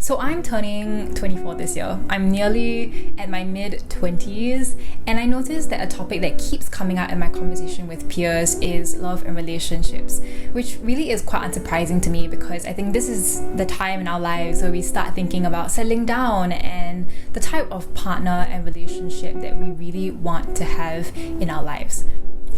So I'm turning 24 this year. I'm nearly at my mid-20s, and I noticed that a topic that keeps coming up in my conversation with peers is love and relationships, which really is quite unsurprising to me because I think this is the time in our lives where we start thinking about settling down and the type of partner and relationship that we really want to have in our lives.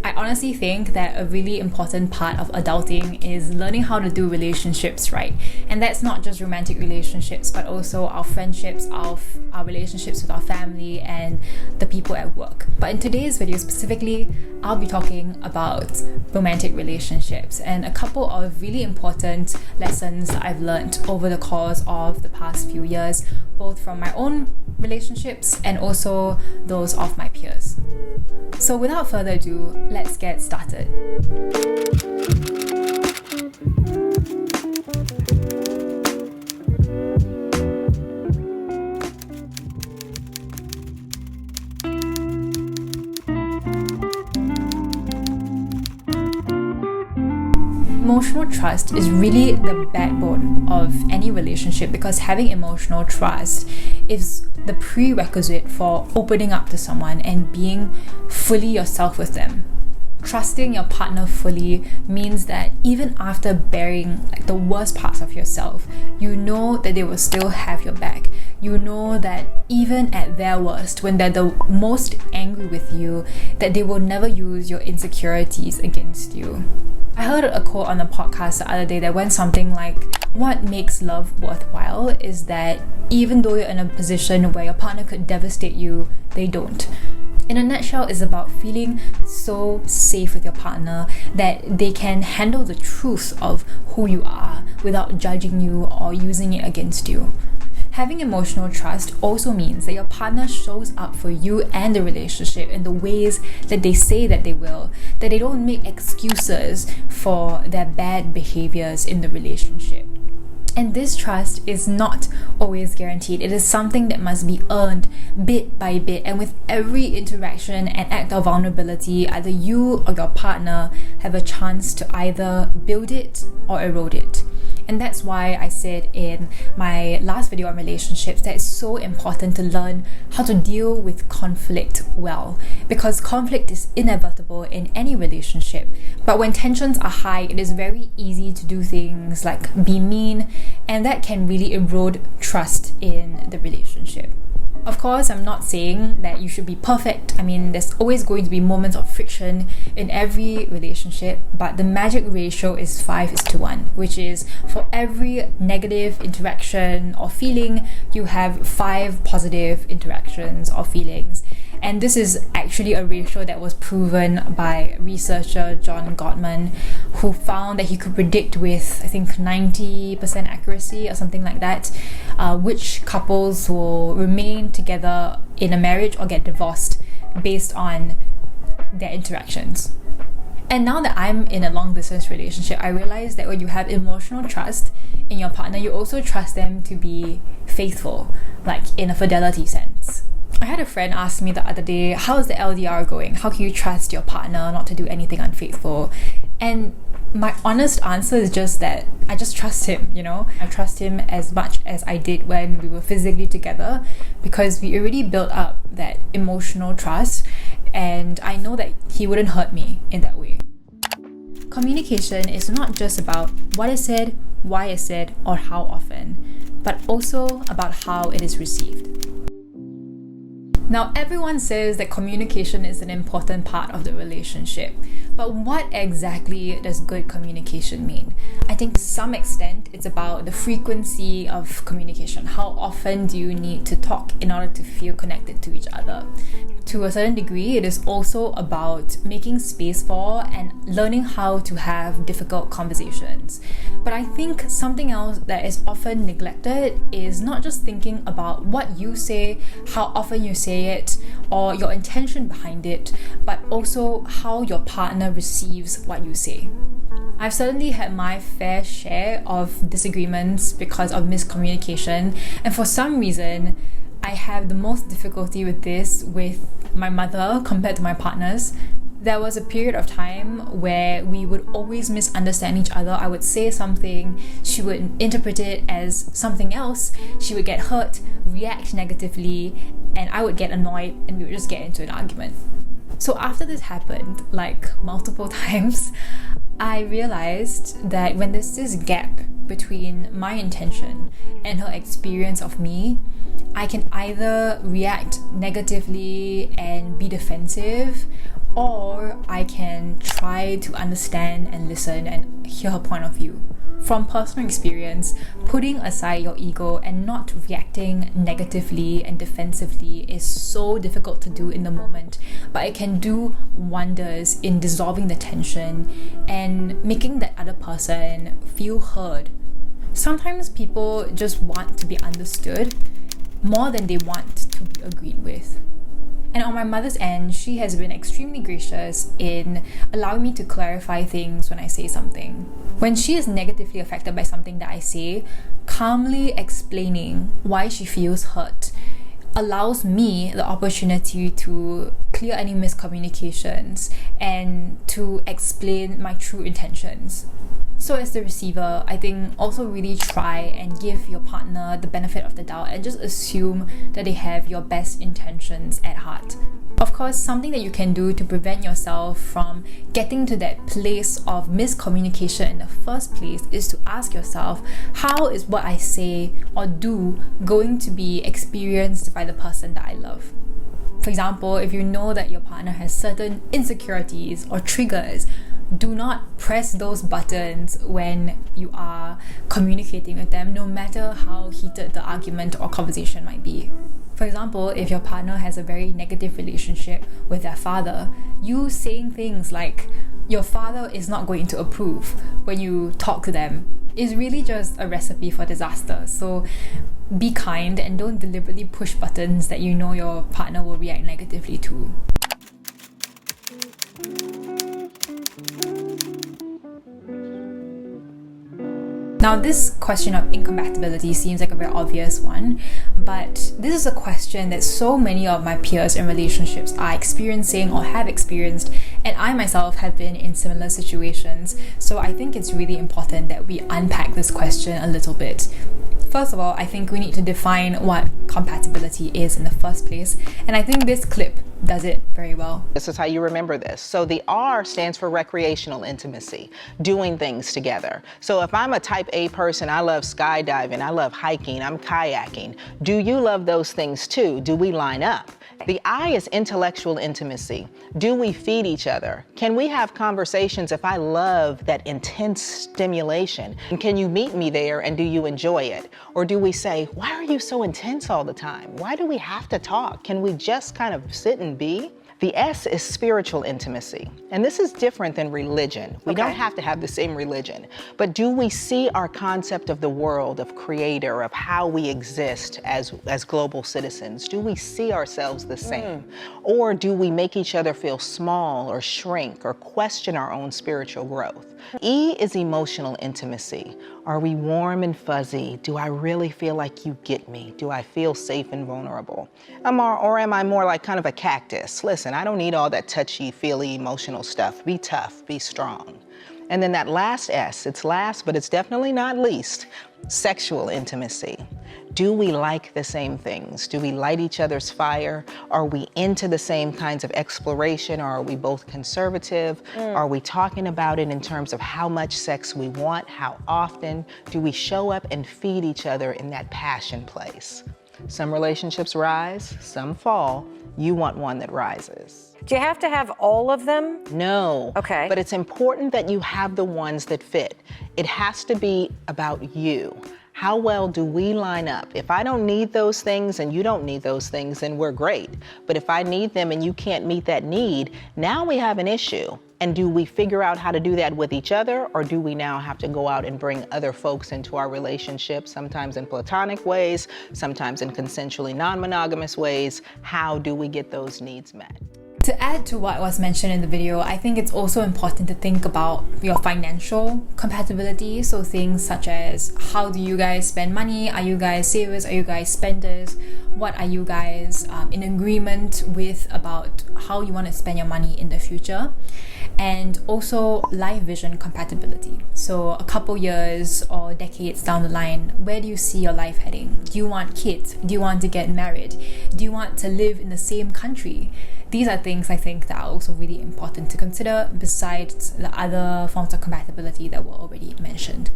I honestly think that a really important part of adulting is learning how to do relationships right. And that's not just romantic relationships, but also our friendships, our relationships with our family and the people at work. But in today's video specifically, I'll be talking about romantic relationships and a couple of really important lessons that I've learned over the course of the past few years, both from my own relationships and also those of my peers. So without further ado, let's get started. Emotional trust is really the backbone of any relationship because having emotional trust is the prerequisite for opening up to someone and being fully yourself with them. Trusting your partner fully means that even after bearing the worst parts of yourself, you know that they will still have your back. You know that even at their worst, when they're the most angry with you, that they will never use your insecurities against you. I heard a quote on a podcast the other day that went something like, what makes love worthwhile is that even though you're in a position where your partner could devastate you, they don't. In a nutshell, it's about feeling so safe with your partner that they can handle the truth of who you are without judging you or using it against you. Having emotional trust also means that your partner shows up for you and the relationship in the ways that they say that they will, that they don't make excuses for their bad behaviors in the relationship. And this trust is not always guaranteed. It is something that must be earned bit by bit. And with every interaction and act of vulnerability, either you or your partner have a chance to either build it or erode it. And that's why I said in my last video on relationships that it's so important to learn how to deal with conflict well. Because conflict is inevitable in any relationship. But when tensions are high, it is very easy to do things like be mean, and that can really erode trust in the relationship. Of course, I'm not saying that you should be perfect. I mean, there's always going to be moments of friction in every relationship, but the magic ratio is 5:1, which is for every negative interaction or feeling, you have 5 positive interactions or feelings. And this is actually a ratio that was proven by researcher John Gottman, who found that he could predict with, I think, 90% accuracy or something like that, which couples will remain together in a marriage or get divorced based on their interactions. And now that I'm in a long distance relationship, I realize that when you have emotional trust in your partner, you also trust them to be faithful, like in a fidelity sense. I had a friend ask me the other day, how's the LDR going? How can you trust your partner not to do anything unfaithful? And my honest answer is just that I just trust him, I trust him as much as I did when we were physically together because we already built up that emotional trust and I know that he wouldn't hurt me in that way. Communication is not just about what is said, why is said, or how often, but also about how it is received. Now, everyone says that communication is an important part of the relationship, but what exactly does good communication mean? I think to some extent it's about the frequency of communication. How often do you need to talk in order to feel connected to each other? To a certain degree, it is also about making space for and learning how to have difficult conversations. But I think something else that is often neglected is not just thinking about what you say, how often you say it, or your intention behind it, but also how your partner receives what you say. I've certainly had my fair share of disagreements because of miscommunication, and for some reason, I have the most difficulty with this with my mother compared to my partners. There was a period of time where we would always misunderstand each other. I would say something, she would interpret it as something else, she would get hurt, react negatively, and I would get annoyed, and we would just get into an argument. So after this happened, like multiple times, I realized that when there's this gap between my intention and her experience of me, I can either react negatively and be defensive, or I can try to understand and listen and hear her point of view. From personal experience, putting aside your ego and not reacting negatively and defensively is so difficult to do in the moment, but it can do wonders in dissolving the tension and making the other person feel heard. Sometimes people just want to be understood more than they want to be agreed with. And on my mother's end, she has been extremely gracious in allowing me to clarify things when I say something. When she is negatively affected by something that I say, calmly explaining why she feels hurt allows me the opportunity to clear any miscommunications and to explain my true intentions. So as the receiver, I think also really try and give your partner the benefit of the doubt and just assume that they have your best intentions at heart. Of course, something that you can do to prevent yourself from getting to that place of miscommunication in the first place is to ask yourself, how is what I say or do going to be experienced by the person that I love? For example, if you know that your partner has certain insecurities or triggers, do not press those buttons when you are communicating with them, no matter how heated the argument or conversation might be. For example, if your partner has a very negative relationship with their father, you saying things like, your father is not going to approve when you talk to them is really just a recipe for disaster. So be kind and don't deliberately push buttons that you know your partner will react negatively to. Now, this question of incompatibility seems like a very obvious one, but this is a question that so many of my peers in relationships are experiencing or have experienced, and I myself have been in similar situations. So I think it's really important that we unpack this question a little bit. First of all, I think we need to define what compatibility is in the first place, and I think this clip does it very well. This is how you remember this. So the R stands for recreational intimacy, doing things together. So if I'm a type A person, I love skydiving, I love hiking, I'm kayaking. Do you love those things too? Do we line up? The I is intellectual intimacy. Do we feed each other? Can we have conversations if I love that intense stimulation? And can you meet me there and do you enjoy it? Or do we say, why are you so intense all the time? Why do we have to talk? Can we just kind of sit and be? The S is spiritual intimacy, and this is different than religion. We don't have to have the same religion, but do we see our concept of the world, of creator, of how we exist as global citizens? Do we see ourselves the same? Or do we make each other feel small or shrink or question our own spiritual growth? E is emotional intimacy. Are we warm and fuzzy? Do I really feel like you get me? Do I feel safe and vulnerable? Or am I more like kind of a cactus? Listen, I don't need all that touchy-feely emotional stuff. Be tough, be strong. And then that last S, it's last, but it's definitely not least, sexual intimacy. Do we like the same things? Do we light each other's fire? Are we into the same kinds of exploration, or are we both conservative? Are we talking about it in terms of how much sex we want, how often? Do we show up and feed each other in that passion place? Some relationships rise, some fall. You want one that rises. Do you have to have all of them? No. Okay. But it's important that you have the ones that fit. It has to be about you. How well do we line up? If I don't need those things and you don't need those things, then we're great. But if I need them and you can't meet that need, now we have an issue. And do we figure out how to do that with each other, or do we now have to go out and bring other folks into our relationship, sometimes in platonic ways, sometimes in consensually non-monogamous ways? How do we get those needs met? To add to what was mentioned in the video, I think it's also important to think about your financial compatibility. So things such as, how do you guys spend money? Are you guys savers? Are you guys spenders? What are you guys in agreement with about how you want to spend your money in the future? And also life vision compatibility. So a couple years or decades down the line, where do you see your life heading? Do you want kids? Do you want to get married? Do you want to live in the same country? These are things I think that are also really important to consider besides the other forms of compatibility that were already mentioned.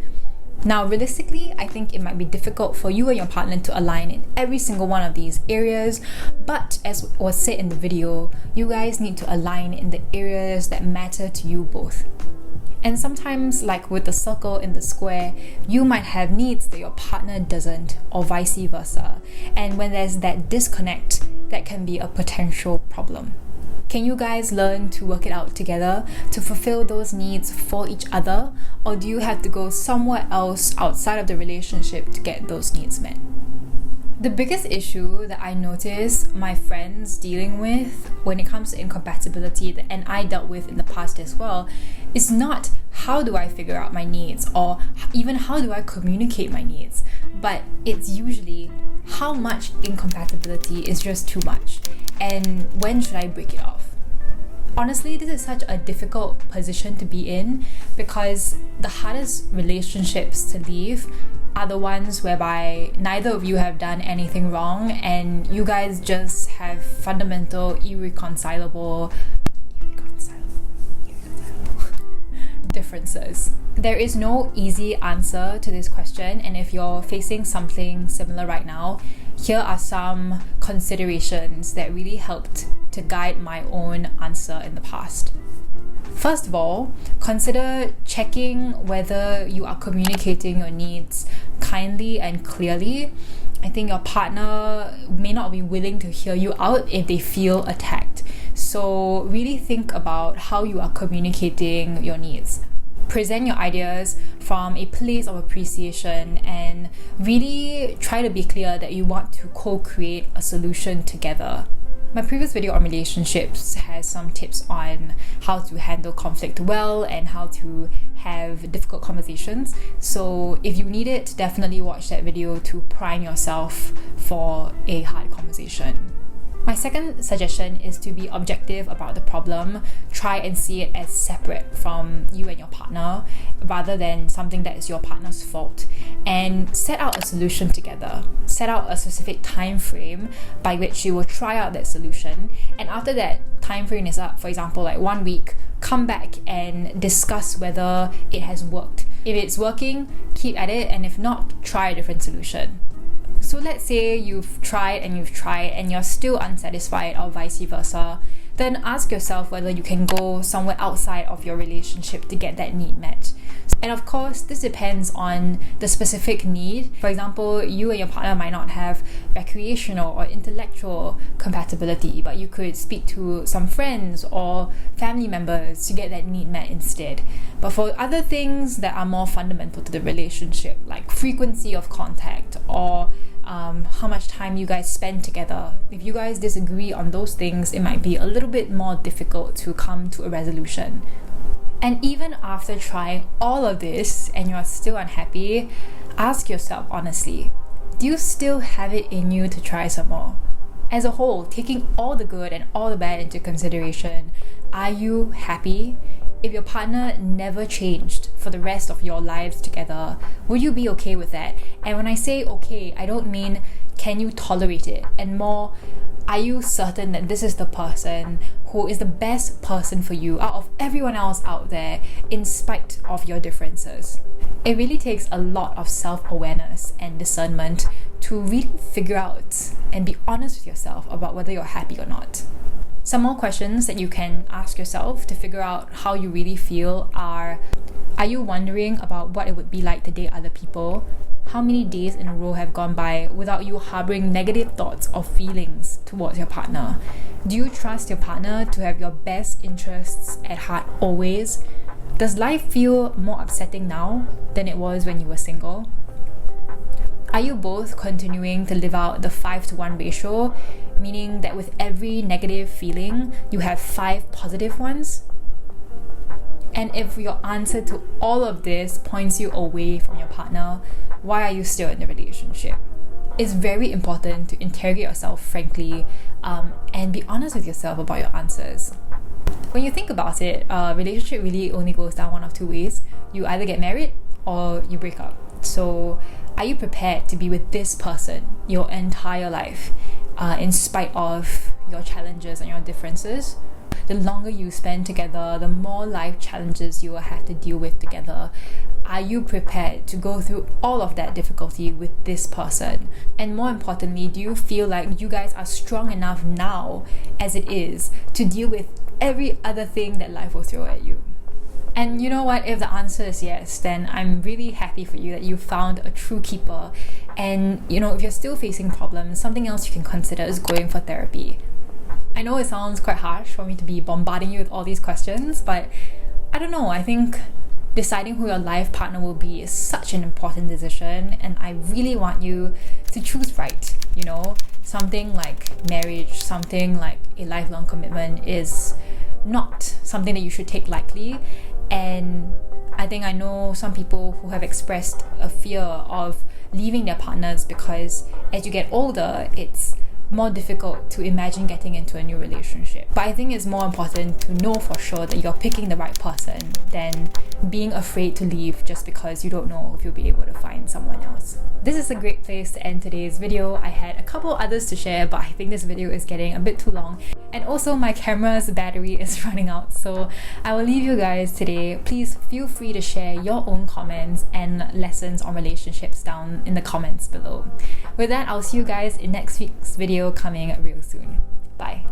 Now, realistically, I think it might be difficult for you and your partner to align in every single one of these areas, but as was said in the video, you guys need to align in the areas that matter to you both. And sometimes, like with the circle in the square, you might have needs that your partner doesn't, or vice versa. And when there's that disconnect, that can be a potential problem. Can you guys learn to work it out together to fulfill those needs for each other? Or do you have to go somewhere else outside of the relationship to get those needs met? The biggest issue that I notice my friends dealing with when it comes to incompatibility, and I dealt with in the past as well, is not how do I figure out my needs or even how do I communicate my needs, but it's usually how much incompatibility is just too much and when should I break it off. Honestly, this is such a difficult position to be in because the hardest relationships to leave are the ones whereby neither of you have done anything wrong and you guys just have fundamental irreconcilable differences. There is no easy answer to this question, and if you're facing something similar right now, here are some considerations that really helped to guide my own answer in the past. First of all, consider checking whether you are communicating your needs kindly and clearly. I think your partner may not be willing to hear you out if they feel attacked. So really think about how you are communicating your needs. Present your ideas from a place of appreciation and really try to be clear that you want to co-create a solution together. My previous video on relationships has some tips on how to handle conflict well and how to have difficult conversations. So if you need it, definitely watch that video to prime yourself for a hard conversation. My second suggestion is to be objective about the problem. Try and see it as separate from you and your partner rather than something that is your partner's fault, and set out a solution together. Set out a specific time frame by which you will try out that solution, and after that time frame is up, for example like 1 week, come back and discuss whether it has worked. If it's working, keep at it, and if not, try a different solution. So let's say you've tried and you're still unsatisfied, or vice versa, then ask yourself whether you can go somewhere outside of your relationship to get that need met. And of course, this depends on the specific need. For example, you and your partner might not have recreational or intellectual compatibility, but you could speak to some friends or family members to get that need met instead. But for other things that are more fundamental to the relationship, like frequency of contact or how much time you guys spend together, if you guys disagree on those things, it might be a little bit more difficult to come to a resolution. And even after trying all of this and you're still unhappy, ask yourself honestly, do you still have it in you to try some more? As a whole, taking all the good and all the bad into consideration, are you happy? If your partner never changed for the rest of your lives together, would you be okay with that? And when I say okay, I don't mean can you tolerate it, and more, are you certain that this is the person who is the best person for you out of everyone else out there in spite of your differences? It really takes a lot of self-awareness and discernment to really figure out and be honest with yourself about whether you're happy or not. Some more questions that you can ask yourself to figure out how you really feel are you wondering about what it would be like to date other people? How many days in a row have gone by without you harboring negative thoughts or feelings towards your partner? Do you trust your partner to have your best interests at heart always? Does life feel more upsetting now than it was when you were single? Are you both continuing to live out the 5-to-1 ratio, meaning that with every negative feeling, you have 5 positive ones? And if your answer to all of this points you away from your partner, why are you still in the relationship? It's very important to interrogate yourself frankly, and be honest with yourself about your answers. When you think about it, a relationship really only goes down one of 2 ways. You either get married or you break up. So are you prepared to be with this person your entire life, in spite of your challenges and your differences? The longer you spend together, the more life challenges you will have to deal with together. Are you prepared to go through all of that difficulty with this person? And more importantly, do you feel like you guys are strong enough now, as it is, to deal with every other thing that life will throw at you? And you know what? If the answer is yes, then I'm really happy for you that you found a true keeper. And if you're still facing problems, something else you can consider is going for therapy. I know it sounds quite harsh for me to be bombarding you with all these questions, but I don't know, I think deciding who your life partner will be is such an important decision, and I really want you to choose right. Something like marriage, something like a lifelong commitment is not something that you should take lightly. And I know some people who have expressed a fear of leaving their partners because as you get older, it's more difficult to imagine getting into a new relationship. But I think it's more important to know for sure that you're picking the right person than being afraid to leave just because you don't know if you'll be able to find someone else. This is a great place to end today's video. I had a couple others to share, but I think this video is getting a bit too long. And also my camera's battery is running out, so I will leave you guys today. Please feel free to share your own comments and lessons on relationships down in the comments below. With that, I'll see you guys in next week's video coming real soon. Bye.